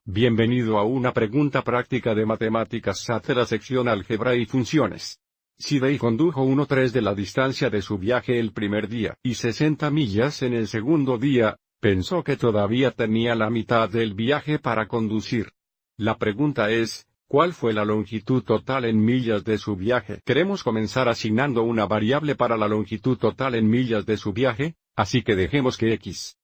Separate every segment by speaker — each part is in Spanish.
Speaker 1: Bienvenido a una pregunta práctica de matemáticas SAT de la sección Álgebra y Funciones. Si Dave condujo 1/3 de la distancia de su viaje el primer día y 60 millas en el segundo día, pensó que todavía tenía la mitad del viaje para conducir. La pregunta es, ¿cuál fue la longitud total en millas de su viaje? Queremos comenzar asignando una variable para la longitud total en millas de su viaje, así que dejemos que x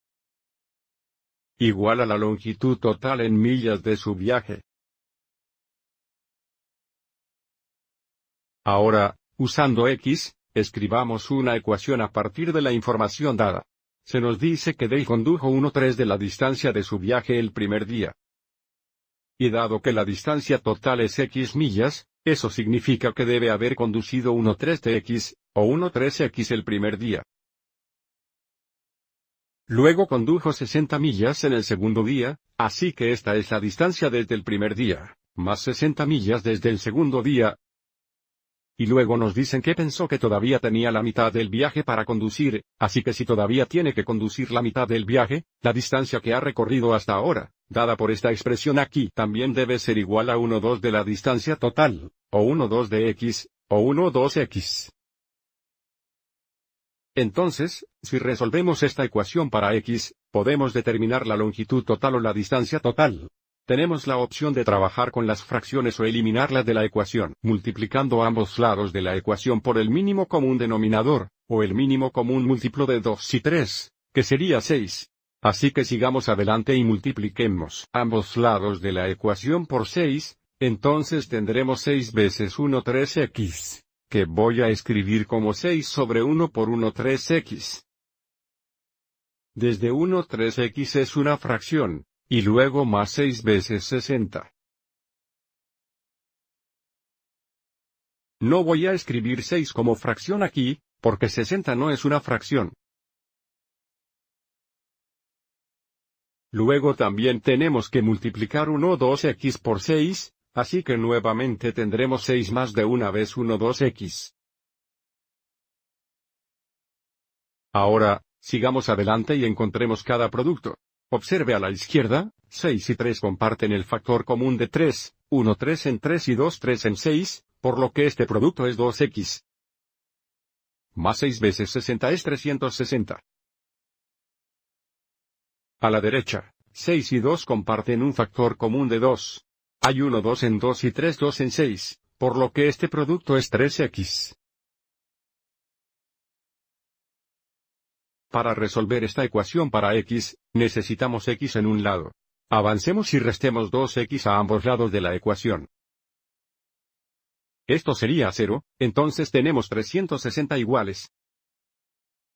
Speaker 1: igual a la longitud total en millas de su viaje. Ahora, usando x, escribamos una ecuación a partir de la información dada. Se nos dice que Dave condujo 1/3 de la distancia de su viaje el primer día. Y dado que la distancia total es x millas, eso significa que debe haber conducido 1/3 de x, o 1/3x el primer día. Luego condujo 60 millas en el segundo día, así que esta es la distancia desde el primer día, más 60 millas desde el segundo día. Y luego nos dicen que pensó que todavía tenía la mitad del viaje para conducir, así que si todavía tiene que conducir la mitad del viaje, la distancia que ha recorrido hasta ahora, dada por esta expresión aquí, también debe ser igual a 1/2 de la distancia total, o 1/2 de x, o 1/2x. Entonces, si resolvemos esta ecuación para x, podemos determinar la longitud total o la distancia total. Tenemos la opción de trabajar con las fracciones o eliminarlas de la ecuación, multiplicando ambos lados de la ecuación por el mínimo común denominador, o el mínimo común múltiplo de 2 y 3, que sería 6. Así que sigamos adelante y multipliquemos ambos lados de la ecuación por 6, entonces tendremos 6 veces 1/3x. Que voy a escribir como 6 sobre 1 por 1/3x. Desde 1/3x es una fracción, y luego más 6 veces 60. No voy a escribir 6 como fracción aquí, porque 60 no es una fracción. Luego también tenemos que multiplicar 1/2x por 6, así que nuevamente tendremos 6 más de una vez 1/2x. Ahora, sigamos adelante y encontremos cada producto. Observe a la izquierda, 6 y 3 comparten el factor común de 3, 1 3 en 3 y 2 3 en 6, por lo que este producto es 2x. Más 6 veces 60 es 360. A la derecha, 6 y 2 comparten un factor común de 2. Hay 1 2 en 2 y 3 2 en 6, por lo que este producto es 3x. Para resolver esta ecuación para x, necesitamos x en un lado. Avancemos y restemos 2x a ambos lados de la ecuación. Esto sería 0, entonces tenemos 360 iguales.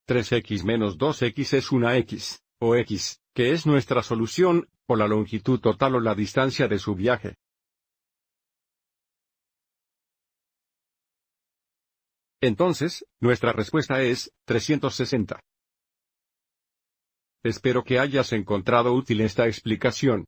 Speaker 1: 3x menos 2x es una x, o x, que es nuestra solución, o la longitud total o la distancia de su viaje. Entonces, nuestra respuesta es 360. Espero que hayas encontrado útil esta explicación.